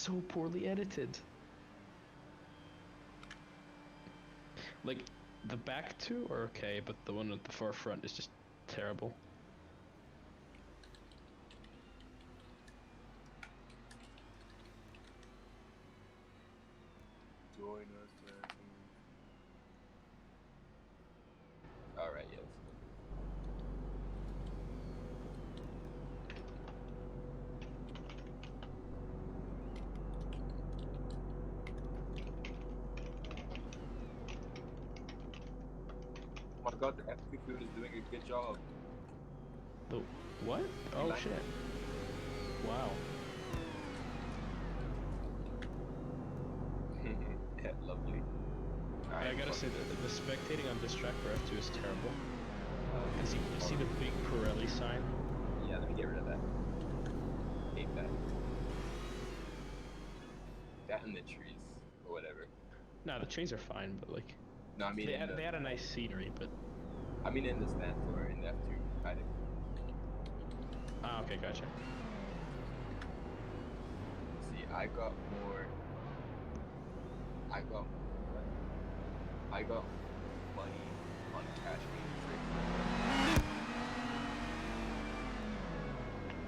so poorly edited. Like, the back two are okay, but the one at the forefront is just terrible. Join us, man. Alright, yes. Oh my god, the FP field is doing a good job. The what? Oh shit. Wow. Yeah, lovely. I gotta say that the spectating on this track for F2 is terrible. Because you see the big Pirelli sign? Yeah, let me get rid of that. Hate that. That and the trees, or whatever. Nah, the trees are fine, but like... No, I mean they had a nice scenery, but... I mean in the stands or in the F2 paddock. Ah, okay, gotcha. See, I got money on cash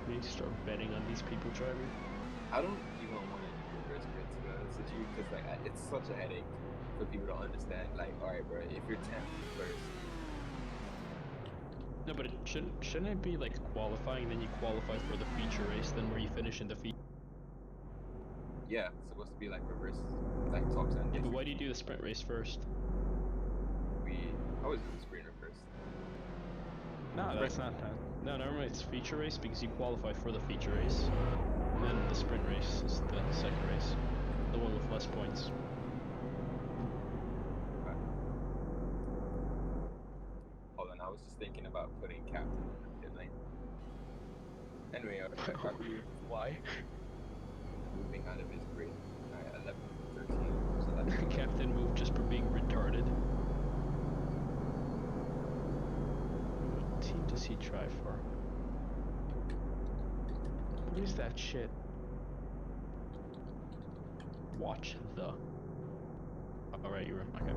We need to start betting on these people driving. I don't even want to do reverse grid, to be honest with you, because like it's such a headache for people to understand. Like, all right, bro, if you're 10th first. No, but it shouldn't it be like qualifying, then you qualify for the feature race, then where you finish in the feature? Yeah, it's supposed to be like reverse, like top 10. Yeah, but why do you do the sprint race first? We always do the sprinter first. No, that's not that. No, normally it's feature race because you qualify for the feature race. And then the sprint race is the second race. The one with less points. Right. Hold on, I was just thinking about putting captain in the pit lane. Anyway, why? Moving out of his grid. Alright, 11, 13. So that's Captain moved just for being retarded. What team does he drive for? What is that shit? Watch the... Alright, you were... Okay.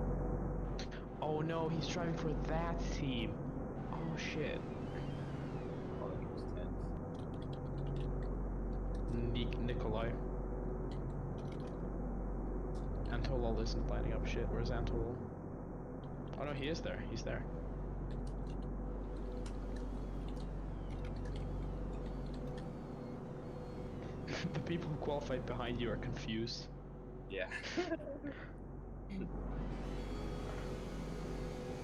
Oh no, he's driving for that team! Oh shit. Oh, he was 10th. Nikolai. Antolol isn't lining up shit. Where's Antolol? Oh no, he is there. He's there. The people who qualified behind you are confused. Yeah.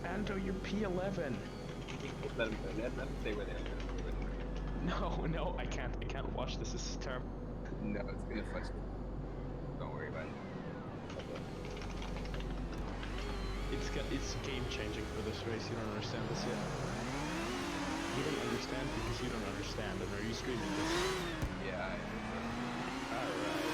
Anto, you're P11. let them stay with it. No, I can't watch this. This is terrible. No, it's gonna frustrate. Don't worry about it. It's game changing for this race. You don't understand this yet. You don't understand because you don't understand. And are you screaming this? Yeah, I think so. Alright.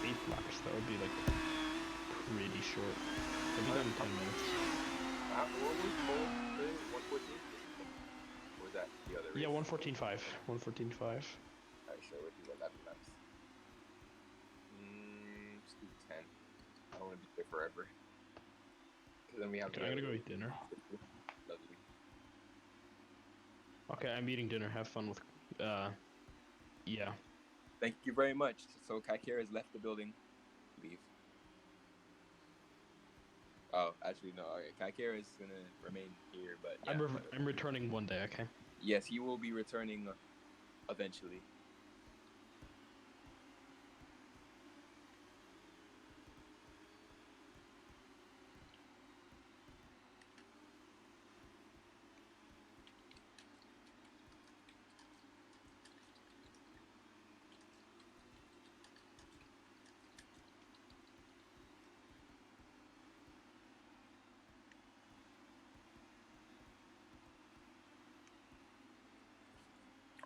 8 laps, that would be like pretty short. It'll be done in 10 minutes. What was 114? Or was that the other race? Yeah, 114.5. 114.5. Alright, sure, we'll do 11 laps. Let's do 10. I don't want to be here forever. Because then we have. Okay, I'm gonna go eat dinner. Lovely. Okay, I'm eating dinner. Have fun with. Yeah. Thank you very much. So Kaikira has left the building. Leave. Oh, actually no. Okay, Kaikira is gonna remain here, but yeah. I'm returning one day. Okay. Yes, he will be returning eventually.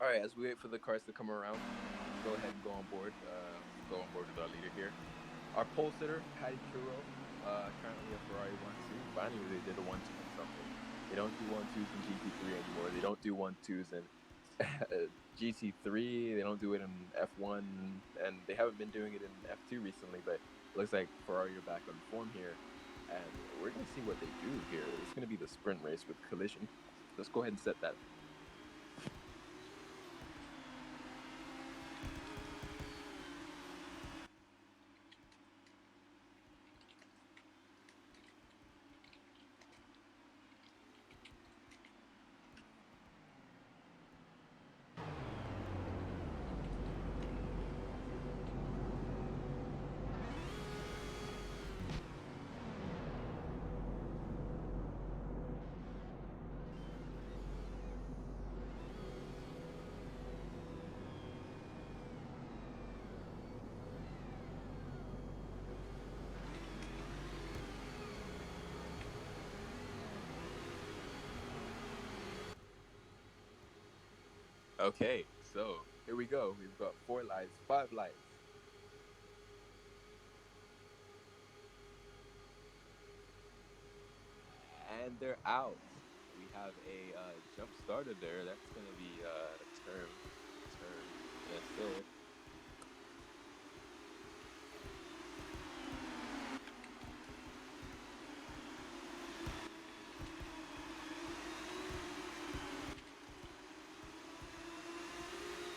All right, as we wait for the cars to come around, go ahead and go on board. Go on board with our leader here. Our pole sitter, Patty Churro, currently a Ferrari 1-2. Finally, they did a 1-2 something. They don't do 1-2s in GT3 anymore. They don't do 1-2s in GT3. They don't do it in F1, and they haven't been doing it in F2 recently. But it looks like Ferrari are back on form here, and we're gonna see what they do here. It's gonna be the sprint race with collision. Let's go ahead and set that. Okay, so here we go. We've got 4 lights, 5 lights. And they're out. We have a jump starter there. That's going to be turn. Yes, sir.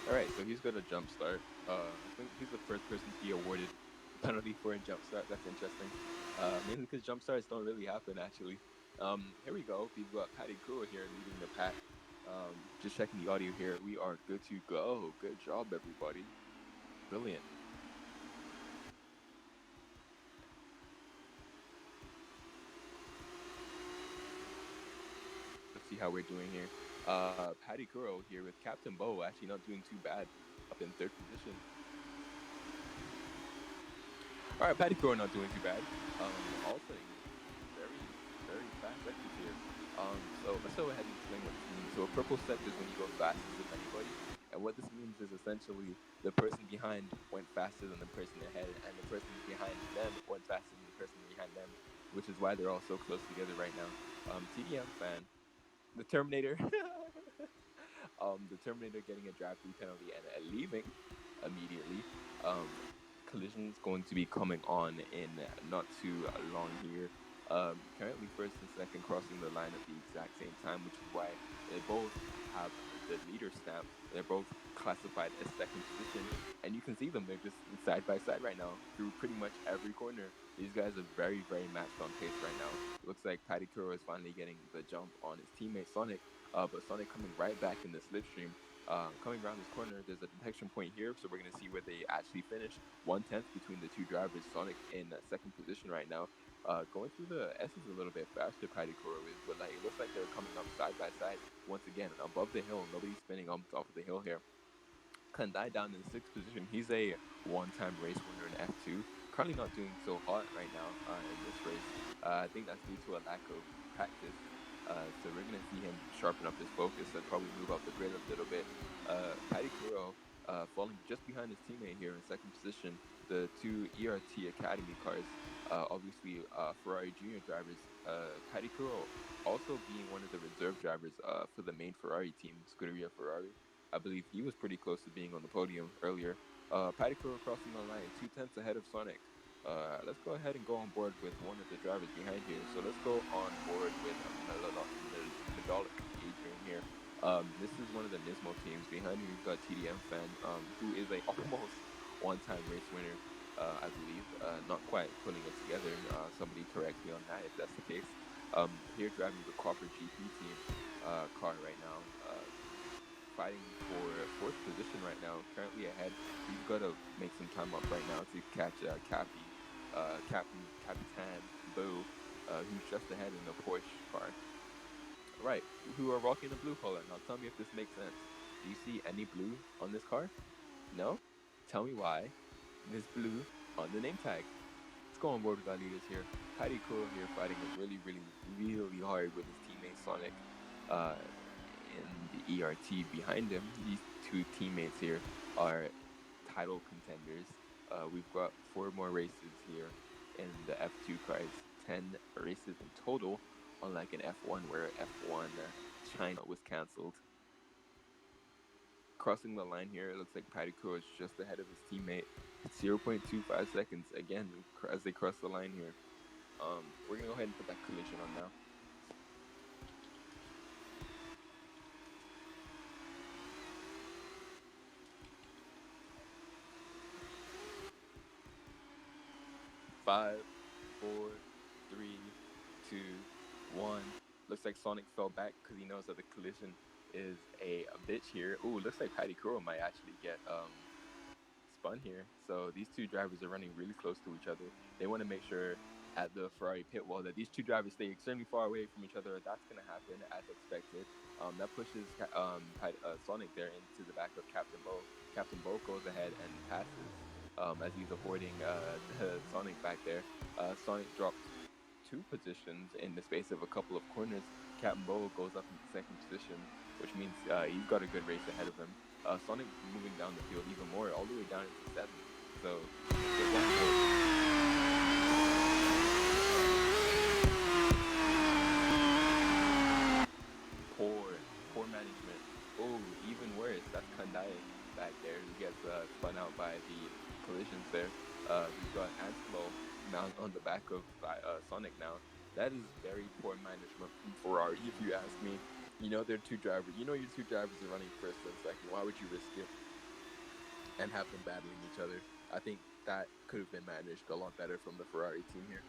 All right, so he's got a jump start. I think he's the first person to be awarded a penalty for a jump start. That's interesting. Mainly because jump starts don't really happen, actually. Here we go. We've got Patty Kuro here leading the pack. Just checking the audio here. We are good to go. Good job, everybody. Brilliant. Let's see how we're doing here. Patty Kuro here with Captain Bo actually not doing too bad, up in 3rd position. All right, Patty Kuro not doing too bad. Also very, very fast sectors here. So let's go ahead and explain what this means. So a purple sector is when you go fastest of anybody. And what this means is essentially the person behind went faster than the person ahead, and the person behind them went faster than the person behind them, which is why they're all so close together right now. TDM fan, the Terminator, the Terminator getting a drive-through penalty and leaving immediately. Collision is going to be coming on in not too long here. Currently first and second crossing the line at the exact same time, which is why they both have the leader stamp. They're both classified as second position, and you can see them. They're just side by side right now through pretty much every corner. These guys are very, very matched on pace right now. It looks like Patty Kuro is finally getting the jump on his teammate Sonic, but Sonic coming right back in the slipstream. Coming around this corner, there's a detection point here, so we're going to see where they actually finish. 1/10 between the two drivers. Sonic in second position right now. Going through the S's a little bit faster, Patty Kuro is, but like it looks like they're coming up side by side once again above the hill. Nobody's spinning off of the hill here. Kandai down in 6th position. He's a one-time race winner in F2. Currently not doing so hot right now in this race. I think that's due to a lack of practice. So we're going to see him sharpen up his focus and probably move up the grid a little bit. Patty Kuro falling just behind his teammate here in 2nd position. The 2 ERT Academy cars, obviously Ferrari junior drivers. Patty Kuro also being one of the reserve drivers for the main Ferrari team, Scuderia Ferrari. I believe he was pretty close to being on the podium earlier. Patty Kuro crossing the line, 2/10 ahead of Sonic. Let's go ahead and go on board with one of the drivers behind here. So let's go on board with Medolic Adrian here. This is one of the Nismo teams. Behind me, we've got TDM fan, who is a almost one-time race winner, I believe. Not quite putting it together. Somebody correct me on that if that's the case. Here driving the Copper GP team car right now. Fighting for 4th position right now, currently ahead. He's got to make some time up right now to catch Capitan Bo, who's just ahead in the Porsche car. Right, who are rocking the blue color. Now tell me if this makes sense. Do you see any blue on this car? No? Tell me why there's blue on the name tag. Let's go on board with our leaders here. Patty Kuro here fighting really, really, really hard with his teammate Sonic. In the ERT behind him. These two teammates here are title contenders. We've got 4 more races here in the F2 cars, 10 races in total. unlike in F1 where F1 China was cancelled. Crossing the line here, it looks like Padiko is just ahead of his teammate. It's 0.25 seconds again as they cross the line here. We're gonna go ahead and put that collision on now. Five, 4, 3, 2, 1. Looks like Sonic fell back because he knows that the collision is a bitch here. Ooh, looks like Patty Kuro might actually get spun here. So these two drivers are running really close to each other. They want to make sure at the Ferrari pit wall that these two drivers stay extremely far away from each other. That's going to happen as expected. That pushes Sonic there into the back of Captain Bo. Captain Bo goes ahead and passes as he's avoiding Sonic back there. Sonic drops 2 positions in the space of a couple of corners. Captain Bo goes up into second position, which means he's got a good race ahead of him. Sonic moving down the field even more, all the way down into 7th. So poor management. Oh, even worse. That's Kandai back there who gets spun out by the collisions there. We've got Angelo now on the back of Sonic now. That is very poor management from Ferrari, if you ask me. You know they're two drivers. You know your two drivers are running first and second. Why would you risk it and have them battling each other? I think that could have been managed a lot better from the Ferrari team here.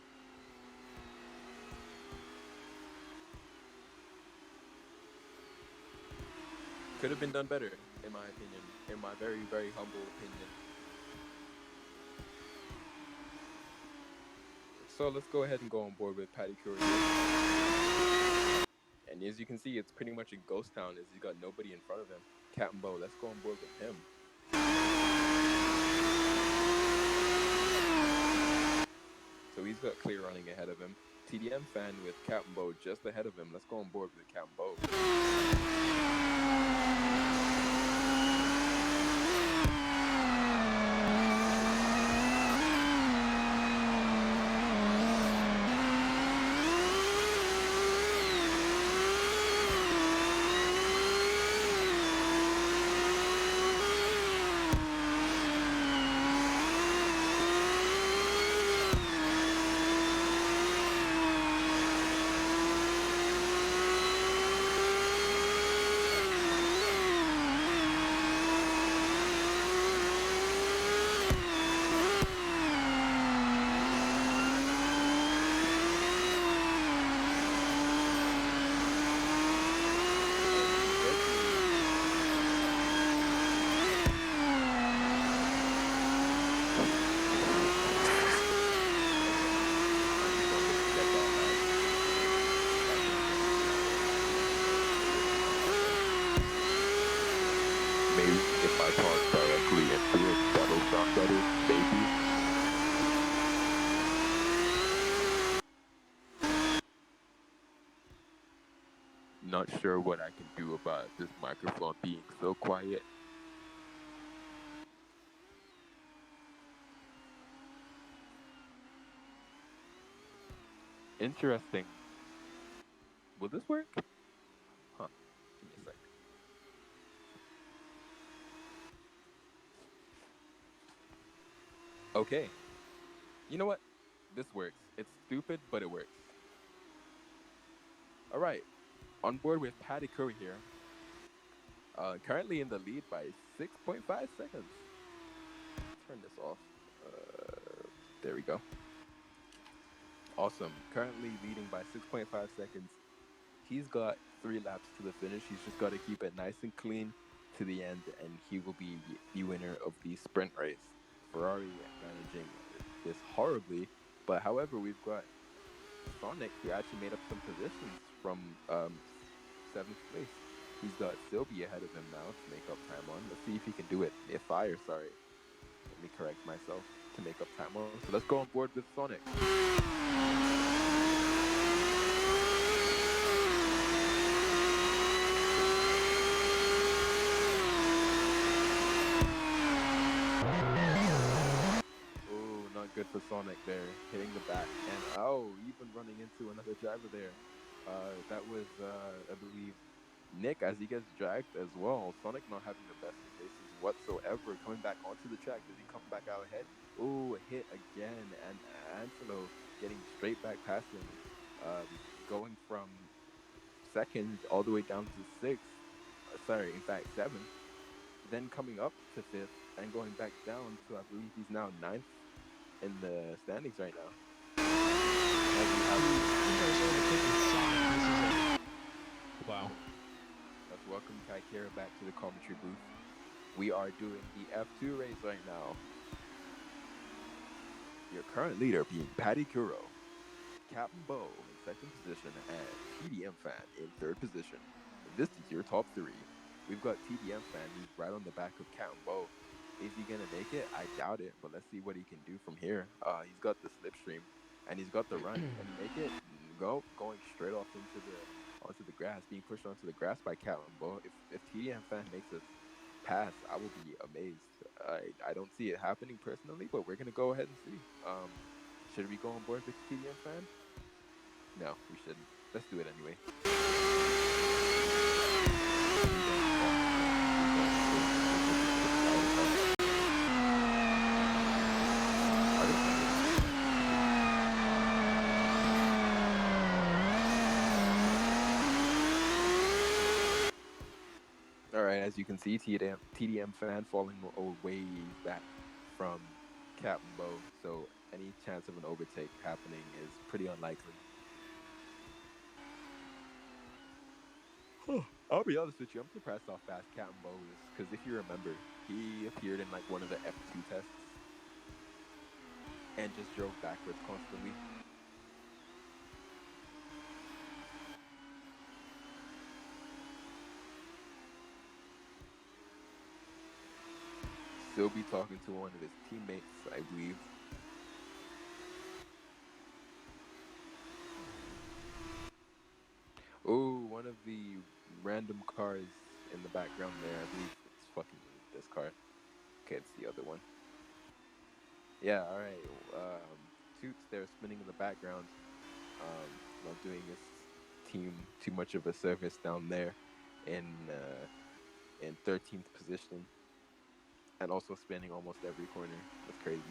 Could have been done better, in my opinion. In my very, very humble opinion. So let's go ahead and go on board with Patty Curry. And as you can see, it's pretty much a ghost town as he's got nobody in front of him. Captain Bo, let's go on board with him. So he's got clear running ahead of him. TDM fan with Captain Bo just ahead of him. Let's go on board with Captain Bo. Not sure what I can do about this microphone being so quiet. Interesting. Will this work? Huh. Give me a sec. Okay. You know what? This works. It's stupid, but it works. All right. On board with Patty Curry here. Currently in the lead by 6.5 seconds. Turn this off. There we go. Awesome. Currently leading by 6.5 seconds. He's got 3 laps to the finish. He's just got to keep it nice and clean to the end, and he will be the winner of the sprint race. Ferrari managing this horribly, but however, we've got Sonic, who actually made up some positions from 7th place. He's got Sylvie ahead of him now to make up time on. Let's see if he can do it. Sorry. Let me correct myself. To make up time on. So let's go on board with Sonic. Good for Sonic there, hitting the back, and even running into another driver there. That was, I believe, Nick as he gets dragged as well. Sonic not having the best of races whatsoever. Coming back onto the track, does he come back out ahead? Ooh, hit again, and Angelo getting straight back past him, going from second all the way down to sixth. Sorry, in fact, seventh. Then coming up to fifth and going back down to, I believe he's now ninth in the standings right now. As we have, wow. let's welcome Kaikira back to the commentary booth. We are doing the F2 race right now. Your current leader being Patty Kuro, Captain Bo in second position, and TDM Fan in third position. This is your top three. We've got TDM Fan, who's right on the back of Captain Bo. Is he gonna make it? I doubt it, but let's see what he can do from here. He's got the slipstream, and he's got the run. Can he make it? Going straight off into the onto the grass, being pushed onto the grass by Captain Bo. If TDM Fan makes us pass, I will be amazed. I don't see it happening personally, but we're gonna go ahead and see. Should we go on board with TDM Fan? No, we shouldn't. Let's do it anyway. All right, as you can see, TDM Fan falling way back from Captain Bo, so any chance of an overtake happening is pretty unlikely. I'll be honest with you, I'm surprised how fast Captain Bo is, because if you remember, he appeared in like one of the F2 tests and just drove backwards constantly. Still be talking to one of his teammates, I believe. Oh, one of the random cars in the background there. I believe it's fucking this car. Okay, it's the other one. Yeah, all right. Toots there spinning in the background. Not doing his team too much of a service down there in 13th position, and also spinning almost every corner. That's crazy.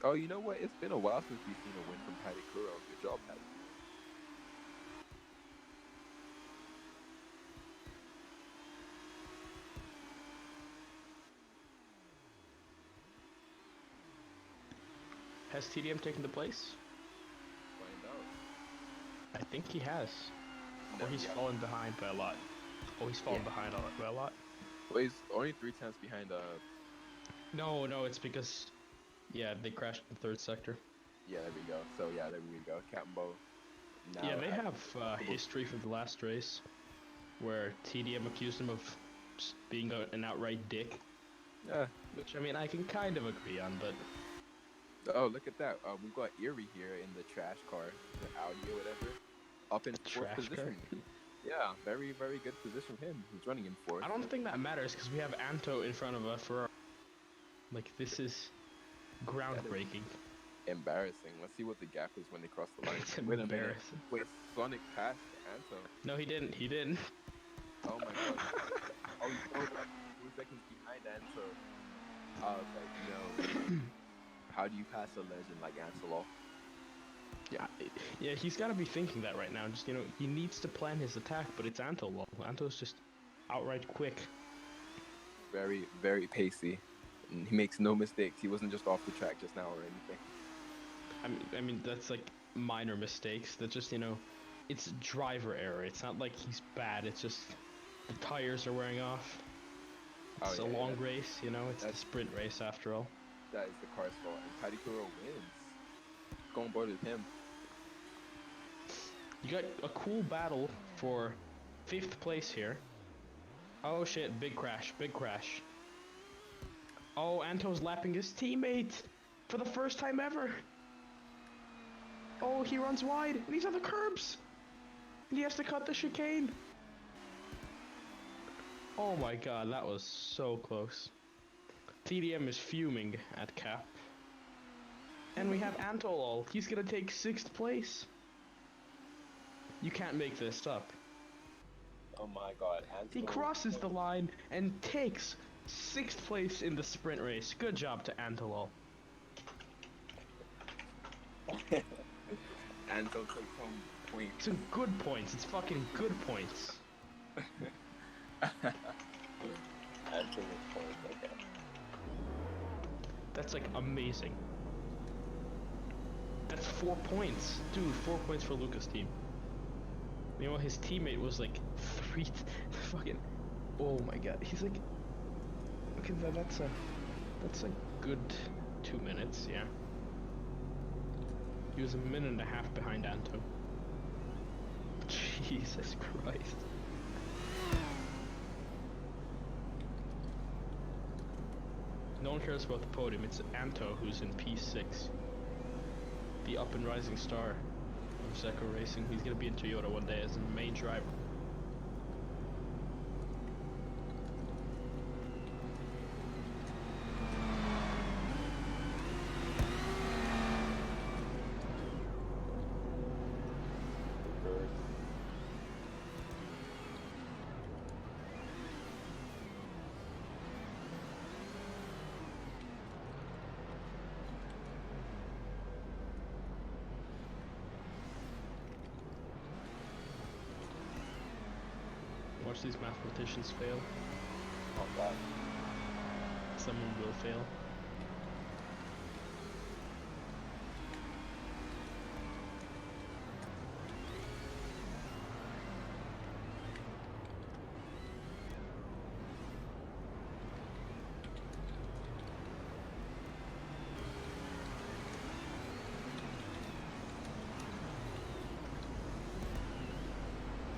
Oh, you know what? It's been a while since we've seen a win from Patty Kuro. Good job, Patty Kuro. Has TDM taken the place? Find out. I think he has. No, Or he's fallen behind by a lot. Oh, he's fallen behind by a lot. Well, he's only 3 tenths behind. No, it's because, yeah, they crashed in the third sector. Yeah, there we go. So yeah, there we go. Captain Bo. Now Yeah, they have history from the last race, where TDM accused him of just being an outright dick. Yeah. Which, I mean, I can kind of agree on, but... Oh, look at that. We've got Erie here in the trash car, the Audi or whatever, up in fourth position. Yeah, very, very good position for him. He's running in fourth. I don't think that matters, because we have Anto in front of a Ferrari. Like, this is groundbreaking. Embarrassing. Let's see what the gap is when they cross the line. It's Wait a minute. embarrassing. Wait, Sonic passed Anto. No, he didn't. Oh my god. Oh, no, 2 seconds behind Anto. I was like, no. How do you pass a legend like Ancelot? Yeah, he's got to be thinking that right now. Just, he needs to plan his attack, but it's Anto. Well, Anto's just outright quick. Very, very pacey. And he makes no mistakes. He wasn't just off the track just now or anything. I mean, that's like minor mistakes. That's just, it's driver error. It's not like he's bad. It's just the tires are wearing off. It's a long race, it's the sprint race after all. That is the car's fault. And Patty Kuro wins. Go on board with him. You got a cool battle for 5th place here. Oh shit, big crash. Oh, Anto's lapping his teammate for the first time ever. Oh, he runs wide, and he's on the curbs. And he has to cut the chicane. Oh my god, that was so close. TDM is fuming at Cap. And we have Antolol. He's gonna take 6th place. You can't make this up. Oh my god, He crosses the line and takes 6th place in the sprint race. Good job to Antolol. Anto took home points. It's good points. It's fucking good points. Answer with points, okay. That's like amazing. That's 4 points. Dude, 4 points for Lucas' team. Meanwhile, his teammate was like 3 fucking... Oh my god, he's like... Okay, that's a good 2 minutes, yeah. He was a minute and a half behind Anto. Jesus Christ. No one cares about the podium, it's Anto who's in P6. The up and rising star of Zeko Racing. He's gonna be in Toyota one day as the main driver. Watch these mathematicians fail. Oh god. Someone will fail.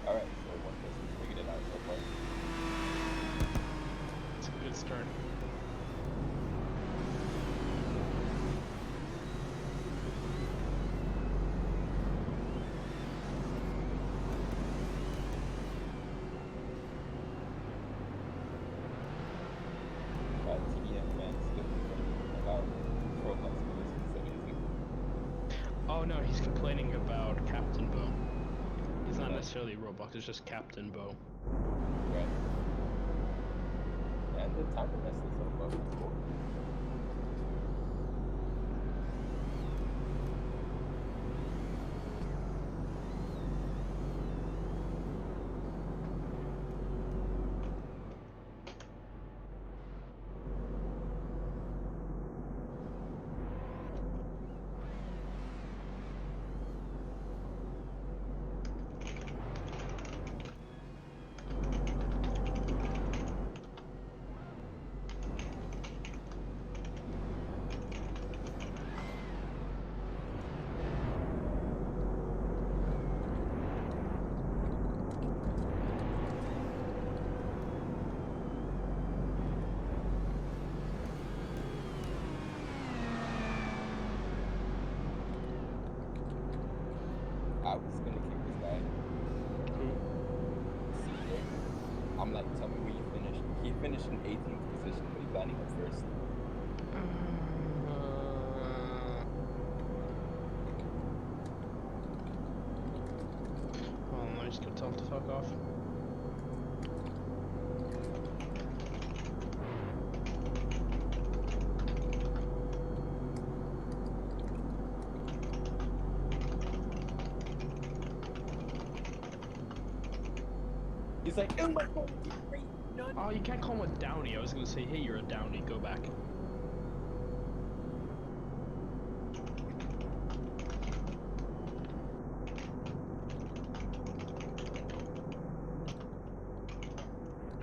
Alright, so one person's figured it out so far. It's a good start. TDM man still complaining about Roblox because it's so easy. Oh no, he's complaining about Captain Bo. He's not necessarily Roblox, it's just Captain Bo. Right. And the timer messes up as well. I was gonna kick this guy. Who? CJ. I'm like, tell me where you finished. He finished in 18th position, but he's landing up first. Well, I'm just gonna tell him to fuck off. He's like, oh my god, you're great, none. Oh, you can't call him a downy. I was gonna say, hey, you're a downy, go back.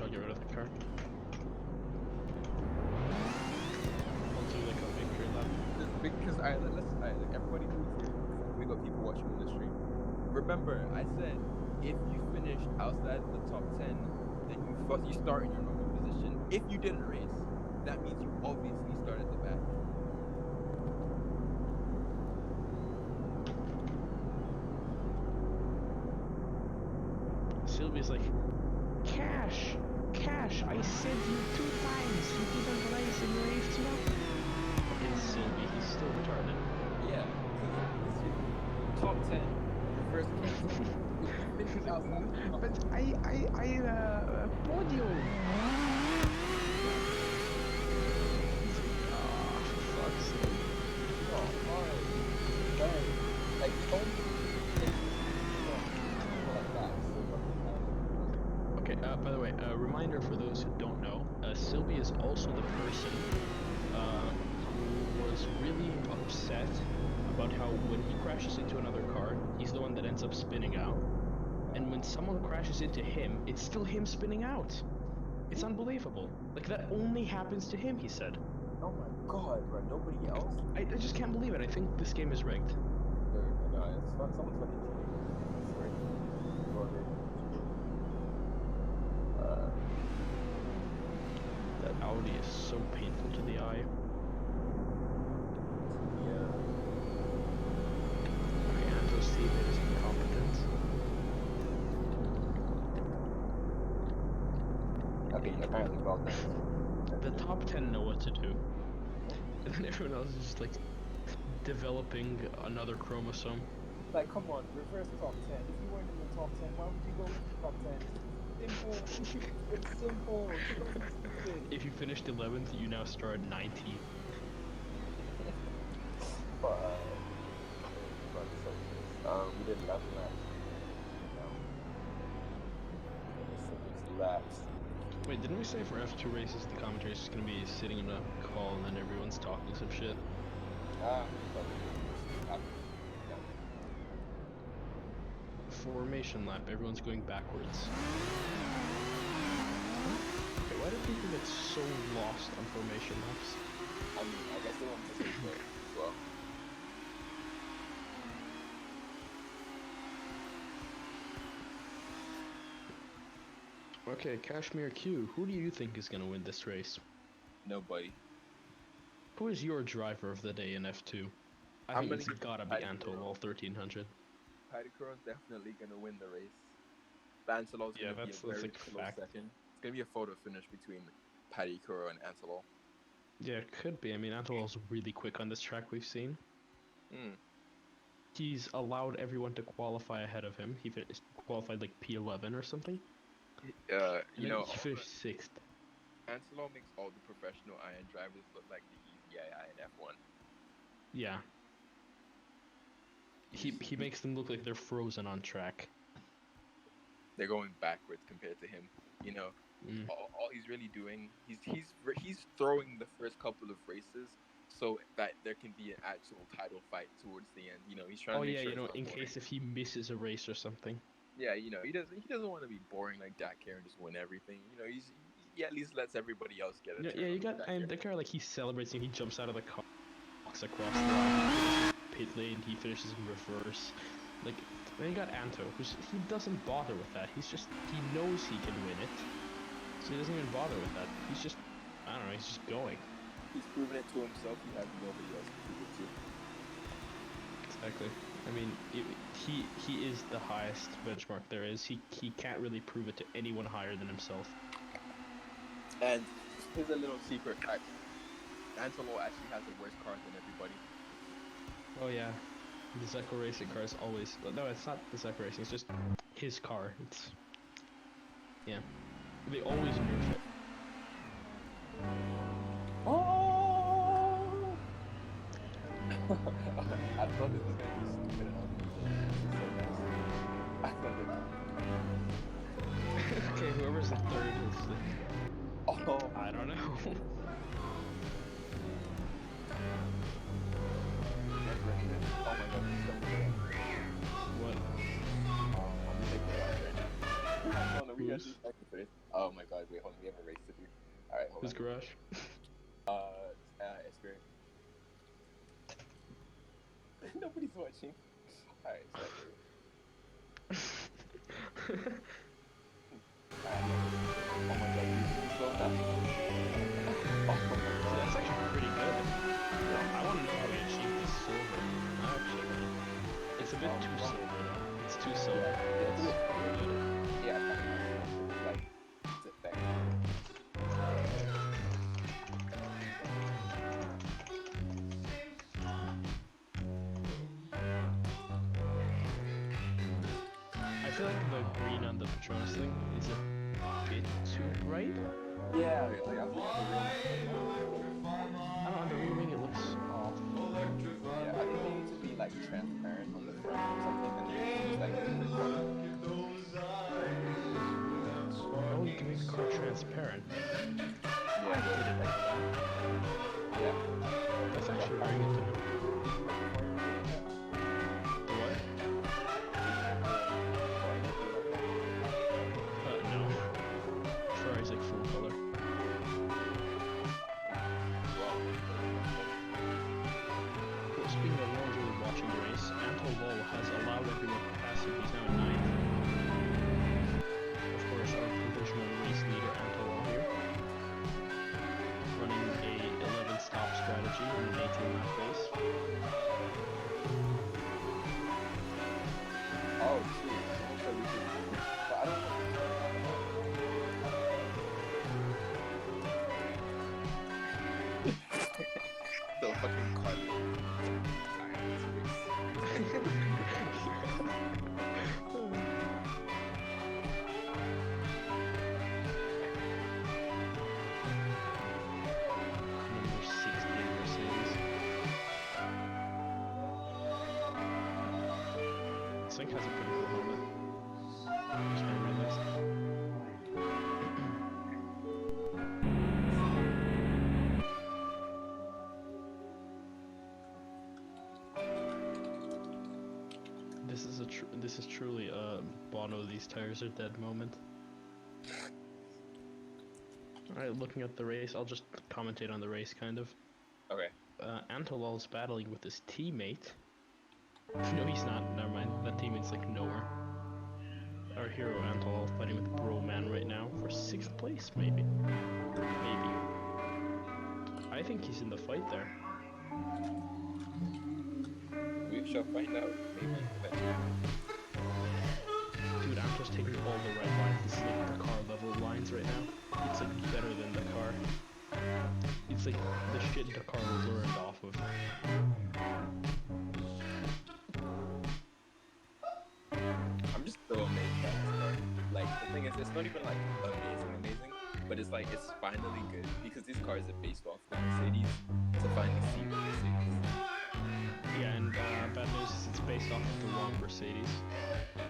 I'll get rid of the car. I'll do like a victory lap. Because alright, like everybody who's here, we got people watching on the stream. Remember, I said if you finished outside the top 10, then you start in your normal position. If you didn't race, that means you obviously start at the back. Sylvia's like, Cash! Cash! I said you 2 times! You didn't race and you raced 1! Fucking Sylvie, he's still retarded. 10. First place. With 50,000. But podium. For fuck's sake. Oh, alright. Dang. Like, only like that. So fucking hell. Okay, by the way, a reminder for those who don't know, Sylvie is also the person who was really upset about how when he crashes into another car, he's the one that ends up spinning out. And when someone crashes into him, it's still him spinning out. It's unbelievable. Like, that only happens to him, he said. Oh my god, bro. Nobody else? I just can't believe it. I think this game is rigged. No, it's fun. Someone's fucking cheating. Sorry. That Audi is so painful to the eye. Yeah. Anto's teammate is incompetent. Okay, apparently well done. The top 10 know what to do. And then everyone else is just like developing another chromosome. Like, come on, reverse top 10. If you weren't in the top 10, why would you go into the top 10? Simple. It's simple. Don't be stupid. If you finished 11th, you now start 19th. We did lap match. Laps. Wait, didn't we say for F2 races the commentary is just gonna be sitting in a call and then everyone's talking some shit? Formation lap, everyone's going backwards. Okay, why do people get so lost on formation laps? I mean, I guess they want to say that as well. Okay, Kashmir Q, who do you think is gonna win this race? Nobody. Who is your driver of the day in F2? I think it's gotta be Antolol 1300. Paddy Crow's definitely gonna win the race. Lancelot's gonna be a very like close fact. second. It's gonna be a photo finish between Paddy Crow and Antelol. Yeah, it could be. I mean, Antolol's really quick on this track we've seen. He's allowed everyone to qualify ahead of him. He qualified like P11 or something. He finished 6th. Antelol makes all the professional iron drivers look like the easy AI in F1. Yeah. He makes them look like they're frozen on track. They're going backwards compared to him. You know, all he's really doing, he's throwing the first couple of races so that there can be an actual title fight towards the end. You know, he's trying to make sure. In case if he misses a race or something. Yeah, you know, he doesn't want to be boring like Dak Care and just win everything. You know, he at least lets everybody else get a turn. Yeah, you got the car like he celebrates and he jumps out of the car, walks across the line, he finishes pit lane, he finishes in reverse. Like then you got Anto, he doesn't bother with that. He knows he can win it, so he doesn't even bother with that. He's just he's just going. He's proven it to himself. He has nobody else to prove it to. Exactly. I mean, he is the highest benchmark there is. He can't really prove it to anyone higher than himself. And here's a little secret. Antelol actually has a worse car than everybody. Oh yeah, the Zeco Racing car is always... No, it's not the Zeco Racing, it's just his car. Yeah. They always nerf it. Oh! I thought this was going to be stupid enough. I thought it Okay, whoever's the third is the... Oh! I don't know. Oh my god, he's so good. What? I'm taking it out right now. Hold on, we got Who's? 2 seconds for this. Oh my god, wait, hold on, we have a race to do. Alright, hold Who's on. Garage? Spirit. Nobody's watching. Alright, so oh my god, you slow down. Oh my god. That's actually pretty good. I want to know how he achieved this silver. Actually, it's a bit too silver though. It's too silver. It's really good. Yeah, like, it's effective. feel like the green on the Patronus thing is a bit too bright. Yeah, like I was looking at the I don't know, on the rear wing it looks off. yeah, I think they need to be like transparent on the front or something, and then use like a quick color. Oh, you can make the car transparent. Yeah, I didn't know that. yeah. That's actually very good to know. The what? No. Ferrari's like full color. Well, speaking of no one's really watching the race, Anton Wall has allowed everyone to pass him. He's now in 9th. Of course, our provisional race leader, Anton Wall here, running a 11 stop strategy in an 18 lap race. Oh, shoot. So we should, but I don't know. The fucking car. Number 16 Mercedes. This thing has a pretty cool helmet. Just now realized. This is truly a Bono, these tires are dead moment. Alright, looking at the race, I'll just commentate on the race kind of. Okay. Antolol's battling with his teammate. No, he's not. Never mind. That teammate's like nowhere. Our hero Antolol fighting with Broman right now for 6th place, maybe. Maybe. I think he's in the fight there. We shall find out. Maybe eventually. Dude, I'm just taking all the red lines. This is like the car level lines right now. It's like better than the car. It's like the shit the car learned off of. I'm just so amazed by this car. Like, the thing is, it's not even like amazing, but it's like, it's finally good because these cars are based off the Mercedes to finally see the Mercedes. Yeah, and bad news is it's based off of the wrong Mercedes.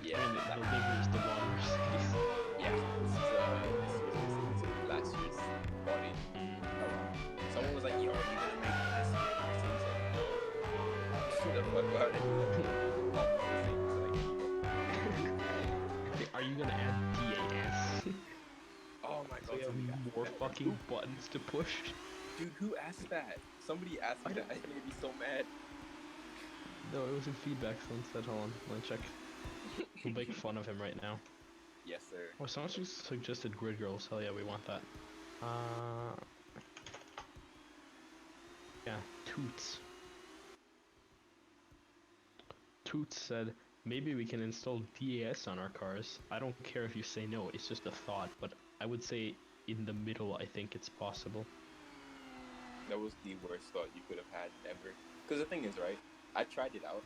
Yeah, I mean, the livery is the wrong Mercedes. yeah, this is last year's body. Someone was like, yo, are you gonna make this year Mercedes? Like, shut the fuck about it. Are you gonna add DAS? Oh my So god, you somebody have asked more that. fucking buttons to push? Dude, who asked that? Somebody asked me that. I made me so mad. No, it was in feedback, someone said, hold on, let me check. We'll make fun of him right now. Yes, sir. Oh, someone just suggested Grid Girls. Hell yeah, we want that. Yeah, Toots. Toots said, maybe we can install DAS on our cars. I don't care if you say no, it's just a thought, but I would say in the middle, I think it's possible. That was the worst thought you could have had ever. Because the thing is, right, I tried it out,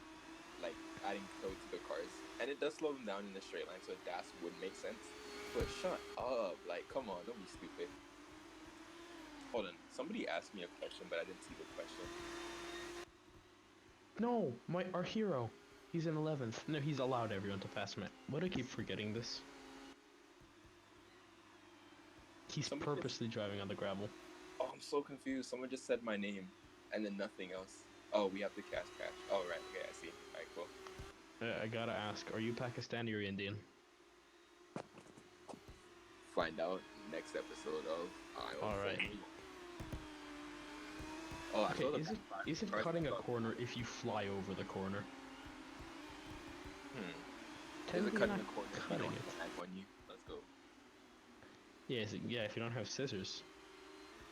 like adding code to the cars, and it does slow them down in a straight line, so DAS would make sense. But shut up, like, come on, don't be stupid. Hold on, somebody asked me a question, but I didn't see the question. No, our hero. He's in 11th. No, he's allowed everyone to pass him. Why do I keep forgetting this? He's purposely driving on the gravel. Oh, I'm so confused. Someone just said my name, and then nothing else. Oh, we have to cash. Oh, right. Okay, I see. Alright, cool. I gotta ask, are you Pakistani or Indian? Find out next episode of Alright. Oh, okay, is it cutting a corner if you fly over the corner? Is it cutting a corner if you don't have a knife on you? Let's go. Yeah, yeah, if you don't have scissors.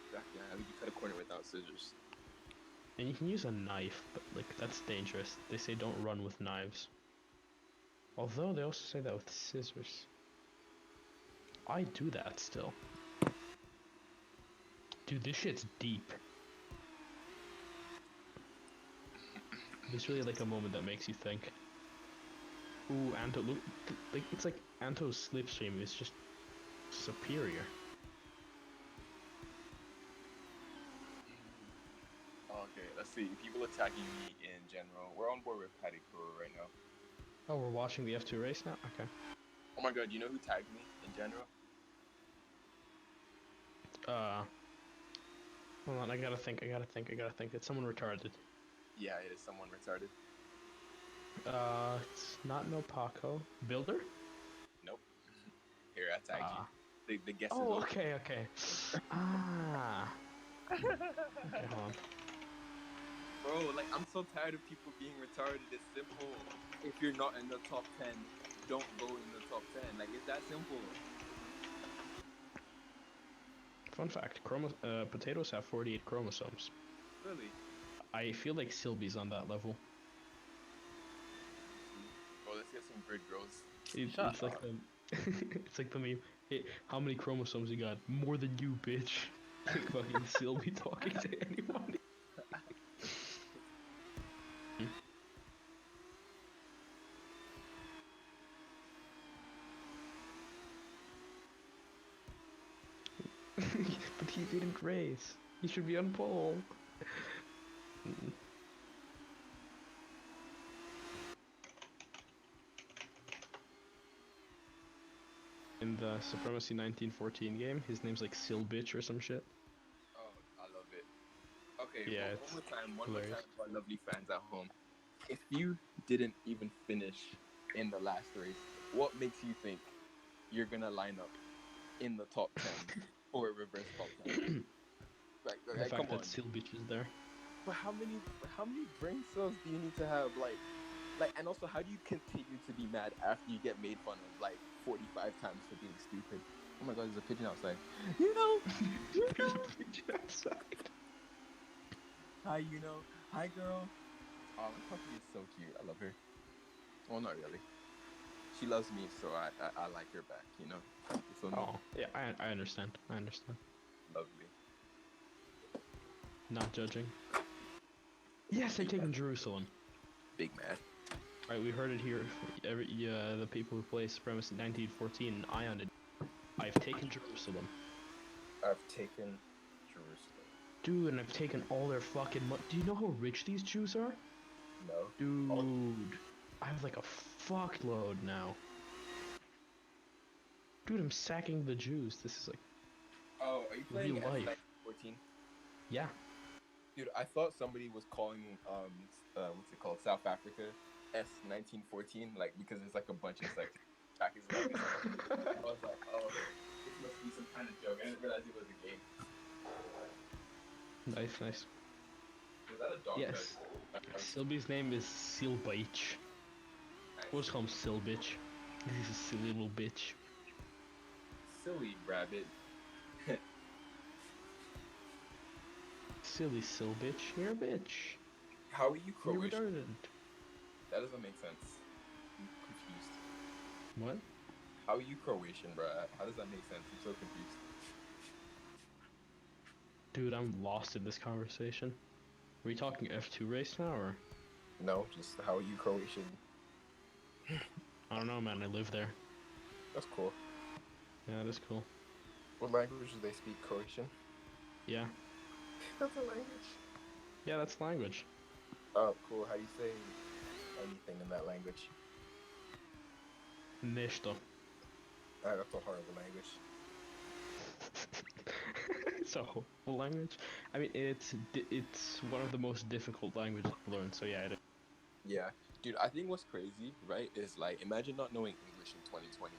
Exactly, how would you cut a corner without scissors? And you can use a knife, but like that's dangerous. They say don't run with knives. Although they also say that with scissors. I do that still. Dude, this shit's deep. It's really like a moment that makes you think. Ooh, Anto, look, like it's like Anto's slipstream is just superior. Okay, let's see. People attacking me in general. We're on board with Paddy Kuro right now. Oh, we're watching the F2 race now? Okay. Oh my god, you know who tagged me in general? Hold on, I gotta think. It's someone retarded. Yeah, it is someone retarded. It's not no Paco. Builder? Nope. Here, I tagged you. The guess is Oh, over. okay. Ah. Okay, hold on. Bro, like, I'm so tired of people being retarded. It's simple. If you're not in the top 10, don't go in the top 10. Like, it's that simple. Fun fact, potatoes have 48 chromosomes. Really? I feel like Sylvie's on that level. Bro, let's get some grid growth. It's like the it's like the meme. Hey, how many chromosomes you got? More than you, bitch. Like fucking Sylvie talking to anyone. But he didn't race. He should be on pole. In the Supremacy 1914 game, his name's like Silbitch or some shit. Oh, I love it. Okay, Yeah, one more time hilarious. for our lovely fans at home. If you didn't even finish in the last race, what makes you think you're gonna line up in the top 10 or a reverse top 10? The fact Come that on. Silbitch is there. But how many brain cells do you need to have? And also, how do you continue to be mad after you get made fun of like 45 times for being stupid? Oh my god, there's a pigeon outside. You know, There's a pigeon outside. Hi girl. Oh, my puppy is so cute. I love her. Well, not really. She loves me, so I like her back. You know. You feel me? Oh, yeah, I understand. Lovely. Not judging. Yes, they've taken Jerusalem. Big man. Right, we heard it here. The people who play Supremacy 1914 Ion did. I've taken Jerusalem. I've taken Jerusalem. Dude, and I've taken all their fucking money. Do you know how rich these Jews are? No. Dude, I have like a fuckload now. Dude, I'm sacking the Jews. This is like Oh, are you playing real life. S14? Yeah. Dude, I thought somebody was calling what's it called, South Africa S1914, like because there's like a bunch of like track is like I was like, oh, this must be some kind of joke. I didn't realize it was a game. Nice. Was that a dog? Yes. Sylvie's name is Silbitch. We'll just call him Silbitch. He's a silly little bitch. Silly rabbit. Silly Silbitch, you're a bitch. How are you You're Croatian? retarded. That doesn't make sense. I'm confused. What? How are you Croatian, bro? How does that make sense? I'm so confused. Dude, I'm lost in this conversation. Are we talking F2 race now, or? No, just how are you Croatian? I don't know, man. I live there. That's cool. Yeah, that's cool. What language do they speak? Croatian? Yeah. That's a language. Yeah, that's language. Oh, cool. How do you say anything in that language? Nešto. That's a horrible language. It's a horrible language. I mean, it's one of the most difficult languages to learn. So yeah, it is. Yeah, dude. I think what's crazy, right, is like imagine not knowing English in 2020.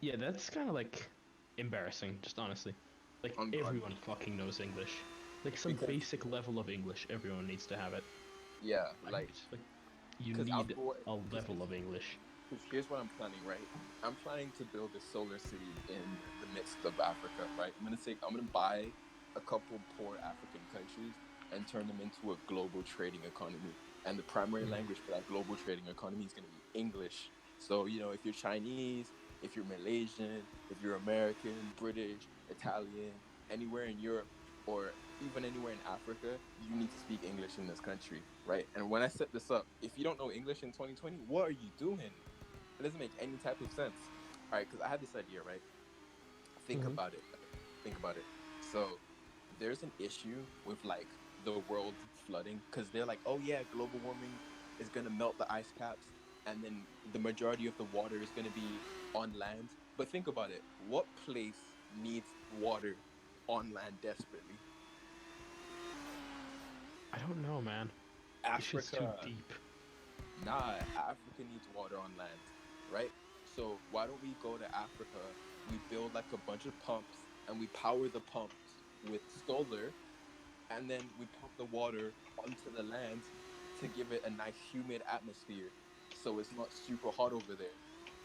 Yeah, that's kind of like embarrassing. Just honestly, like On everyone fucking knows English. Like some because basic level of English, everyone needs to have it. yeah, Like, you because need a level of English. Because here's what I'm planning, right? I'm planning to build a solar city in the midst of Africa, right? I'm gonna buy a couple poor African countries and turn them into a global trading economy. And the primary language for that global trading economy is gonna be English. So, you know, if you're Chinese, if you're Malaysian, if you're American, British, Italian, anywhere in Europe, or even anywhere in Africa, you need to speak English in this country, right? And when I set this up, if you don't know English in 2020, what are you doing? It doesn't make any type of sense. All right, because I had this idea, right? Think Mm-hmm. about it. Think about it. So there's an issue with like the world flooding because they're like, oh yeah, global warming is gonna melt the ice caps, and then the majority of the water is gonna be on land. But think about it. What place needs water on land desperately? I don't know, man. This shit's too Africa. deep. Nah, Africa needs water on land, right? So why don't we go to Africa? We build like a bunch of pumps and we power the pumps with solar, and then we pump the water onto the land to give it a nice humid atmosphere so it's not super hot over there,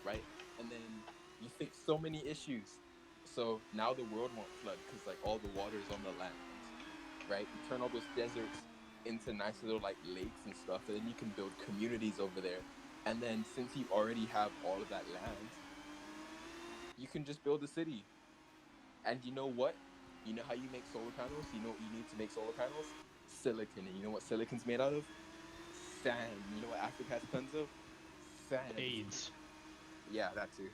right? And then you fix so many issues. So now the world won't flood because like all the water is on the land, right? You turn all those deserts into nice little like lakes and stuff, and then you can build communities over there. And then since you already have all of that land, you can just build a city. And you know what? You know how you make solar panels? You know what you need to make solar panels? Silicon. And you know what silicon's made out of? Sand. You know what Africa has tons of? Sand. AIDS. Yeah, that too.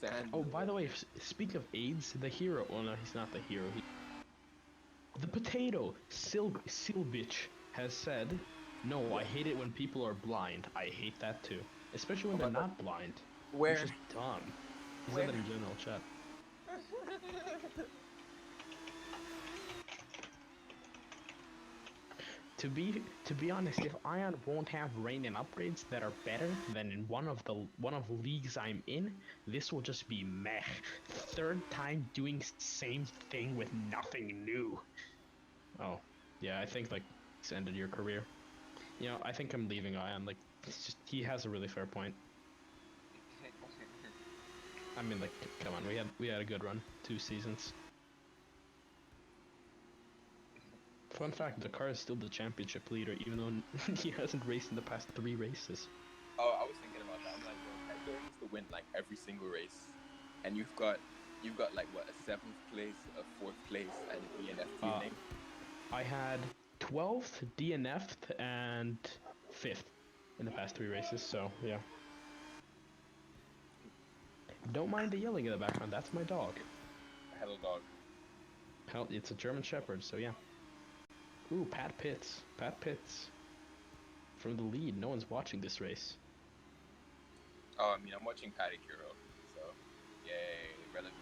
Sand. Oh, by the way, speak of AIDS, the hero. Well, no, he's not the hero. The potato, Silbich, has said, no, I What? hate it when people are blind. I hate that too. Especially Oh when they're my god. not blind. Which Where? is dumb. He said Where? that in general chat. To be honest, if Ion won't have rain and upgrades that are better than in one of leagues I'm in, this will just be meh. Third time doing same thing with nothing new. Oh, yeah, I think like he's ended your career. I think I'm leaving Ion. Like, it's just he has a really fair point. I mean, like, come on, we had a good run, 2 seasons. Fun fact: Dakar is still the championship leader, even though he hasn't raced in the past 3 races. Oh, I was thinking about that. I'm like, bro, Hector needs to win like every single race, and you've got like what, a seventh place, a fourth place, and a DNF Uh, tuning. I had 12th, DNF'd, and 5th in the past 3 races. So yeah, don't mind the yelling in the background. That's my dog. Hello, dog. Hell, it's a German Shepherd. So yeah. Ooh, Pat Pitts. Pat Pitts from the lead. No one's watching this race. Oh, I mean, I'm watching Paddock Hero, so yay, relevant.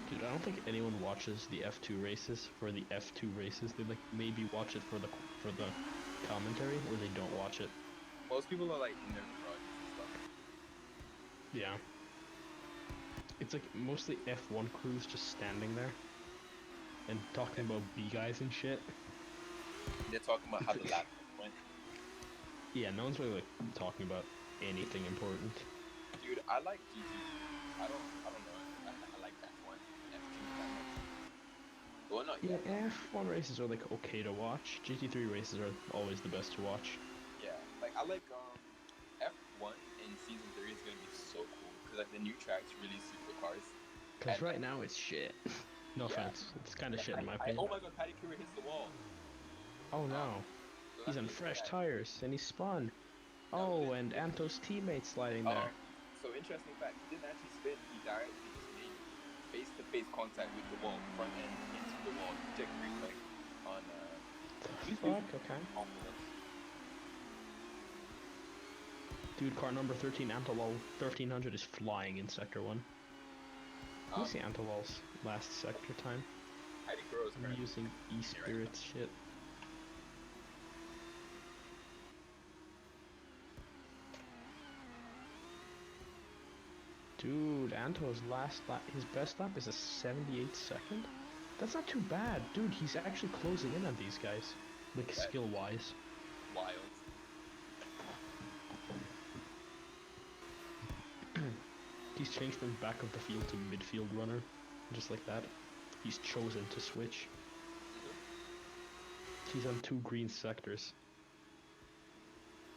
Dude, I don't think anyone watches the F2 races for the F2 races. They like maybe watch it for the commentary, or they don't watch it. Most people are like in their garages and stuff. Yeah. It's like mostly F1 crews just standing there and talking about B guys and shit. They're talking about how the lap went. Yeah, no one's really like talking about anything important. Dude, I like GT. I don't know. I like F1, F2 that much. Well, not Yeah, yet. F1 races are like okay to watch. GT3 races are always the best to watch. Yeah, like I like F1 in season 3 is gonna be so cool because like the new tracks really suit the cars. Cause And right like, now it's shit. No yeah, offense, it's kind of yeah. shit in my opinion. Oh my god, Paddy Kura hits the wall. Oh Um, no, so he's that on means fresh that tires and he spun. no, he Oh, didn't. and Anto's teammate sliding there. So interesting fact, he didn't actually spin. He directly just made face-to-face contact with the wall, front end into the wall. Check the replay on The YouTube. fuck? Okay. Confidence. Dude, car number 13, Antolol 1300 is flying in Sector 1. Let me see Antolol's last sector time. Paddy Kura is I'm currently using E-Spirits shit. Dude, Anto's his best lap is a 78 second? That's not too bad. Dude, he's actually closing in on these guys. Like, skill-wise. wild. He's changed from back of the field to midfield runner. Just like that. He's chosen to switch. He's on 2 green sectors.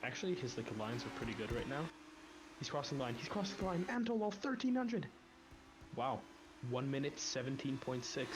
Actually, his like lines are pretty good right now. He's crossing the line. He's crossing the line. Antolol 1300. Wow. 1 minute 17.6.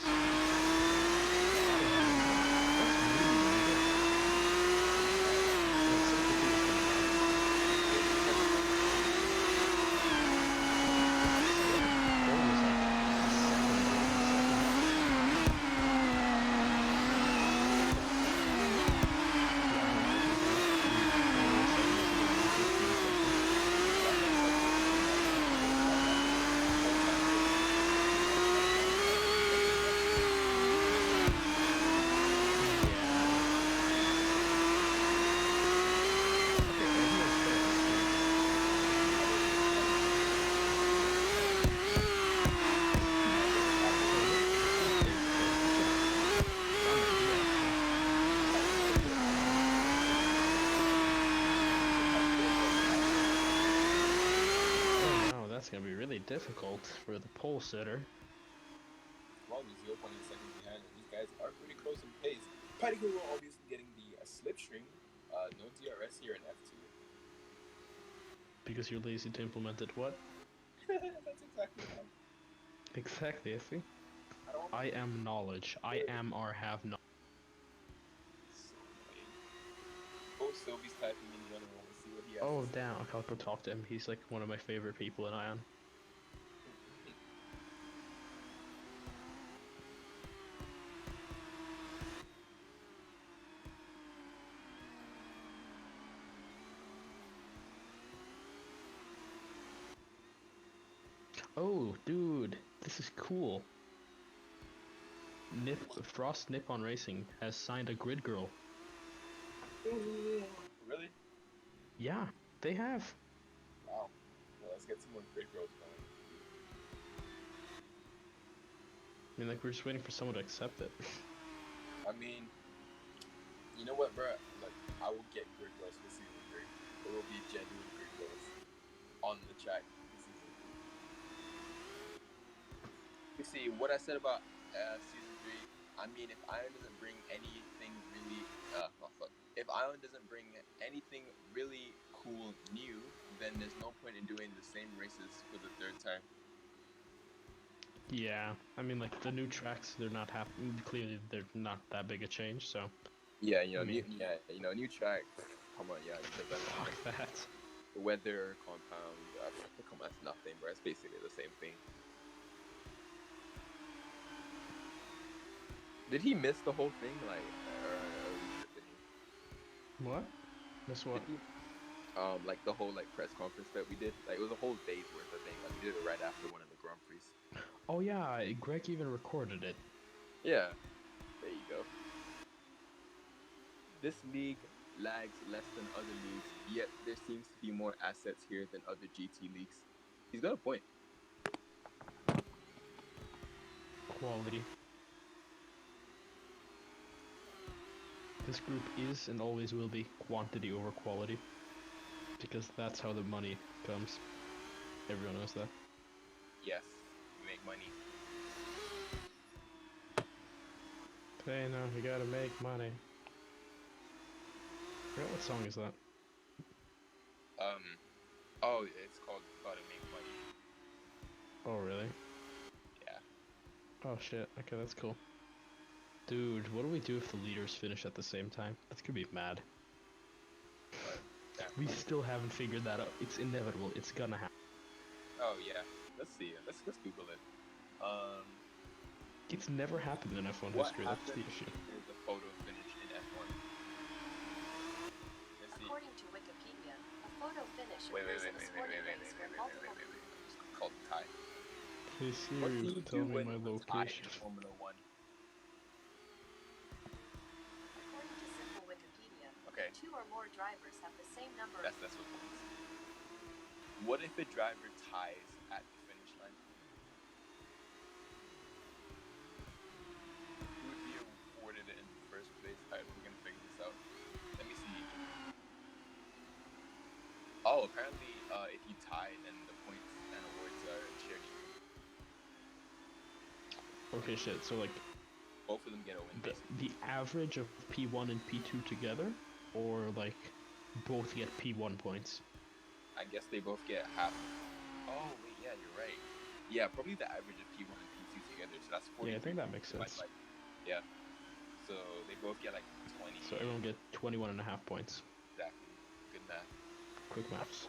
that's gonna be really difficult for the pole sitter. Well, he's 0.8 seconds behind, and these guys are pretty close in pace. Paddy Kuro obviously getting the slipstream. No DRS here in F2. Because you're lazy to implement it, what? That's exactly why. Exactly, I see. I don't want I am knowledge. I am or have knowledge. So annoying. Oh, Sylvie's typing in general. Let's see what he has Oh, to say. damn, I'll go talk to him. He's like one of my favorite people in Ion. Oh, dude, this is cool. Frost Nippon Racing has signed a grid girl. Really? Yeah, they have. Wow. Well, let's get some more great girls going. I mean, like, we're just waiting for someone to accept it. I mean, you know what, bro? Like, I will get grid girls for season 3. There will be genuine grid girls on the track for season 3. You see, what I said about season 3, I mean, if Iron doesn't bring anything really, if Iron doesn't bring anything really cool new, then there's no point in doing the same races for the 3rd time. Yeah, I mean, like, the new tracks, they're not clearly they're not that big a change, so. Yeah, you know, I mean, new track. Come on, yeah, because fuck that. weather compound. Come on, that's nothing, bro. It's basically the same thing. Did he miss the whole thing? Like, What? Miss what? Like the whole like press conference that we did. Like, it was a whole day's worth of thing. Like, we did it right after one of the Grand Prix. Oh yeah, Greg even recorded it. Yeah, there you go. This league lags less than other leagues, yet there seems to be more assets here than other GT leagues. He's got a point. Quality. This group is and always will be quantity over quality. Because that's how the money comes. Everyone knows that. Yes, we make money. Hey, no, you gotta make money. I forgot what song is that? Oh, it's called Gotta Make Money. Oh, really? Yeah. Oh, shit. Okay, that's cool. Dude, what do we do if the leaders finish at the same time? That's gonna be mad. But, yeah. We still haven't figured that out. It's inevitable. It's gonna happen. Oh yeah. Let's see. Let's Google it. It's never happened in F1 What history. That's the happened issue. after the photo finish in F1? Let's see. According to Wikipedia, a photo finish Wait. occurs in a sporting race where multiple. It's called tie. Hey What do Siri, you tell do me when my you tie location. in Formula One? According to simple Wikipedia, Okay. 2 or more drivers have the same number That's what it is. What if a driver ties at the finish line? Who would be awarded it in the first place? Alright, we're gonna figure this out. Let me see. Oh, apparently, if you tie, then the points and awards are shared equally. Okay, shit. So, like, Both of them get a win, basically. the average of P1 and P2 together? Or, like, both get P1 points? I guess they both get half. Oh, wait, yeah, you're right. Yeah, probably the average of P1 and P2 together, so that's 40. Yeah, I think that makes sense. Yeah. So they both get like 20. So everyone get 21.5 points. Exactly. Good math. Quick maths.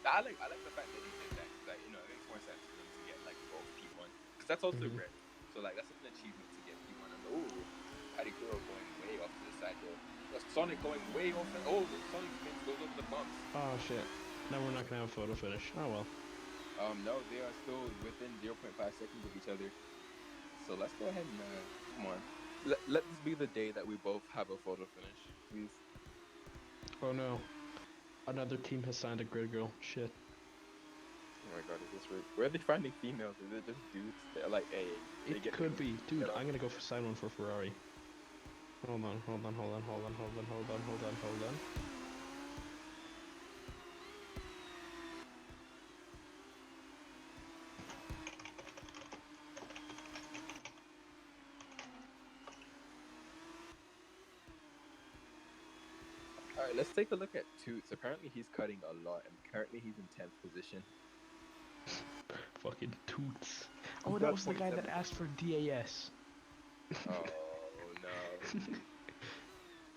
I like the fact that he did that, because, like, you know, it makes more sense for them to get like both P1, because that's also rare. So like, that's an achievement to get P1. And ooh, Paddy Kuro going way off to the side though. Sonic going way off. Oh, Sonic goes over the bumps. Oh shit. Now we're not gonna have a photo finish. Oh well. No, they are still within 0.5 seconds of each other. So let's go ahead and come on. Let this be the day that we both have a photo finish, please. Oh no. Another team has signed a grid girl. Shit. Oh my god, is this right? Where are they finding females? Is it just dudes? They're like, hey. It could be. Dude, I'm gonna go sign one for Ferrari. Hold on. right, let's take a look at Toots. Apparently, he's cutting a lot, and currently he's in 10th position. Fucking Toots. He's Oh, that got was the guy that 27. asked for DAS. Oh no.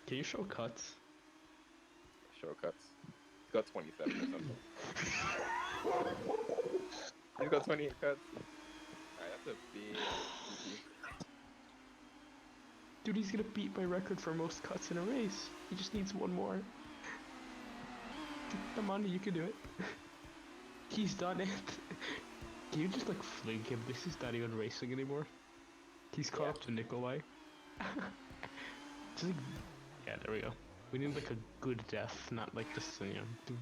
Can you show cuts? Shortcuts. He's got 27 or something. He's got 28 cuts. Alright, that's a big GP. Dude, he's gonna beat my record for most cuts in a race. He just needs one more. Come on, you can do it. He's done it. Can you just like fling him? This is not even racing anymore. He's caught up to Nikolai. Just like, yeah, there we go. We need like a good death, not like just to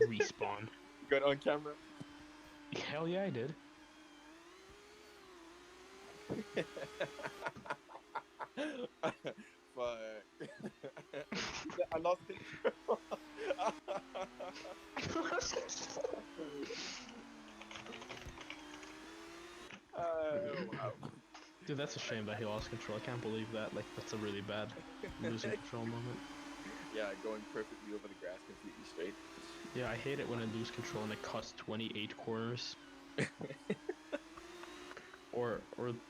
respawn. Good on camera. Hell yeah, I did. Fuck. I lost control. Wow. Dude, that's a shame that he lost control. I can't believe that. Like, that's a really bad losing control moment. Yeah, going perfectly over the grass completely straight. Yeah, I hate it when I lose control and it cuts 28 corners. Or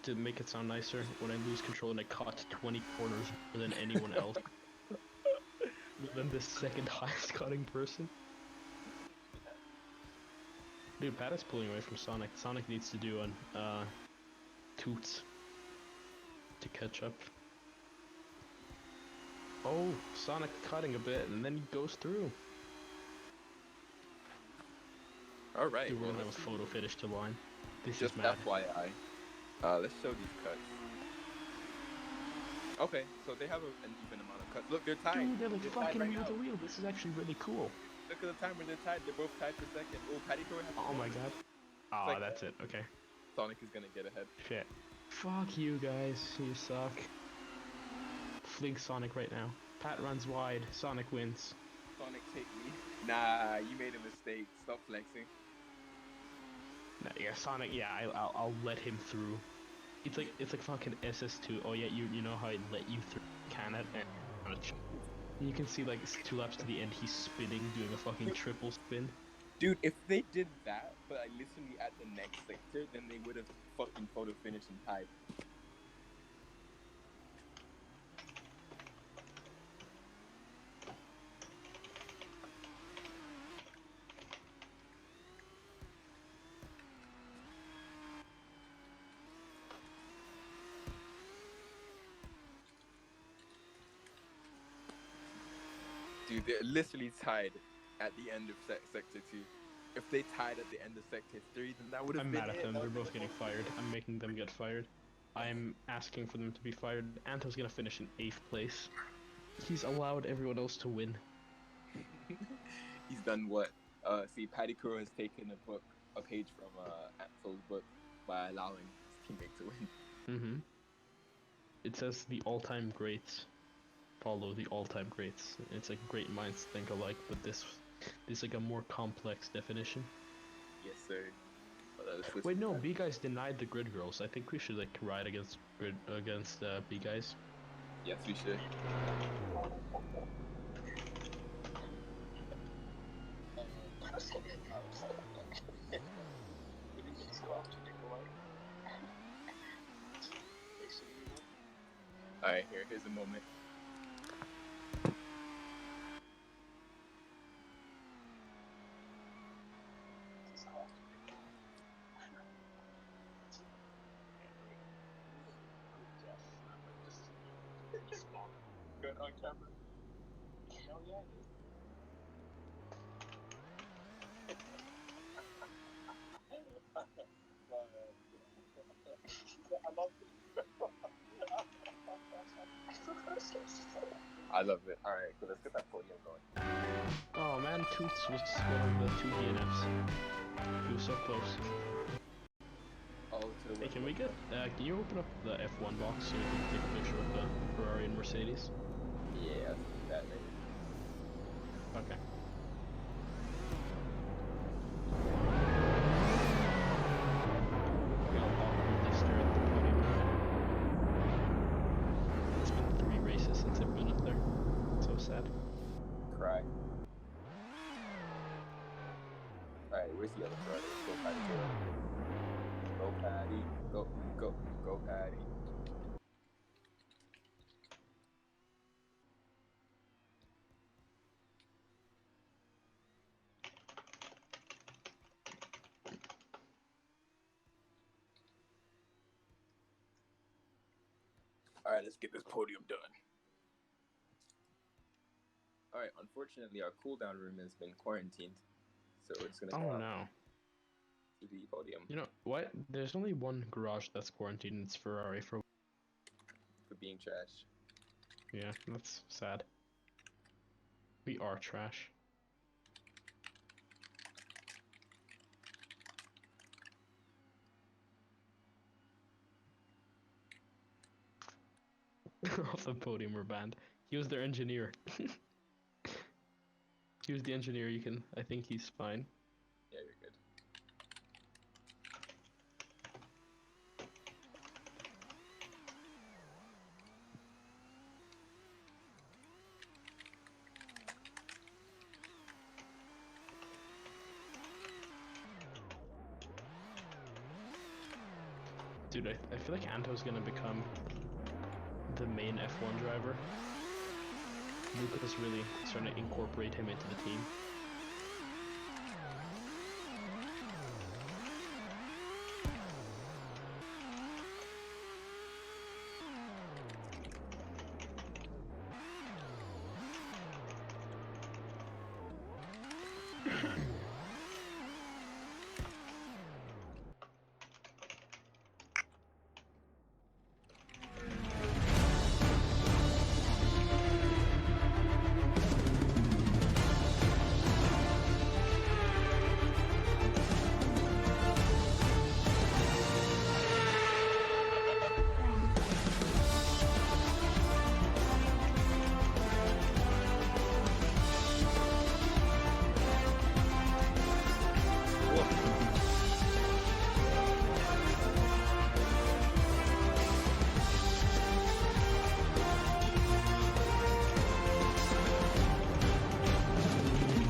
to make it sound nicer, when I lose control and it cuts 20 corners more than anyone else. Than the second highest cutting person. Dude, Pat is pulling away from Sonic. Sonic needs to do an Toots to catch up. Oh, Sonic cutting a bit and then he goes through. Alright. Dude, we're Well, gonna have a photo finish to line. This just is mad. FYI. Let's show these cuts. Okay, so they have an even amount of cuts. Look, they're tied. Dude, they're like They're fucking tied right wheel now. to wheel. This is actually really cool. Look at the time when they're tied. They're both tied for second. Oh, Patty Crow has Oh my god. Ah, like- that's it. Okay. Sonic is gonna get ahead. Shit. Fuck you guys. You suck. Fling Sonic right now. Pat runs wide. Sonic wins. Sonic, take me. Nah, you made a mistake. Stop flexing. Nah, yeah, Sonic. Yeah, I'll let him through. It's like fucking SS2. Oh yeah, you know how I let you through? Can it? And you can see like 2 laps to the end, he's spinning, doing a fucking triple spin. Dude, if they did that, but I literally at the next sector, then they would have fucking photo finished and tied. Dude, they're literally tied at the end of sector 2. If they tied at the end of sector 3, then that would have I'm been mad at it. them. That They're would've been both getting fired. I'm making them get fired. I'm asking for them to be fired. Anto's gonna finish in 8th place. He's allowed everyone else to win. He's done what? See, Patty Crow has taken a page from Ansel's book by allowing his teammate to win. Mm-hmm. It says the all-time greats follow the all-time greats. It's like great minds think alike, but this is like a more complex definition. Yes, sir. Wait, no, B guys denied the grid girls. I think we should like ride against B guys. Yes, we should. Alright, here's a moment. Good on camera. Hell yeah, it is. I love it. Alright, so let's get that podium going. Oh man, Toots was one of the 2 DNFs. He was so close. Oh, to the Hey, can we get, can you open up the F1 box so we can take a picture of the Ferrari and Mercedes? Yeah, I'll do that later. Okay. We all awkwardly stare at the podium. It's been 3 races since I've been up there. So sad. Cry. where's the other Ferrari? Let's go, Patty. Go, Patty. Go, Patty. All right, let's get this podium done. All right, unfortunately, our cooldown room has been quarantined, so it's gonna go out no. to the podium. You know what? There's only one garage that's quarantined. It's Ferrari for being trash. Yeah, that's sad. We are trash. Off the podium were banned. He was their engineer. He was the engineer. I think he's fine. Yeah, you're good. Dude, I feel like Anto's gonna become the main F1 driver. Luca's really starting to incorporate him into the team.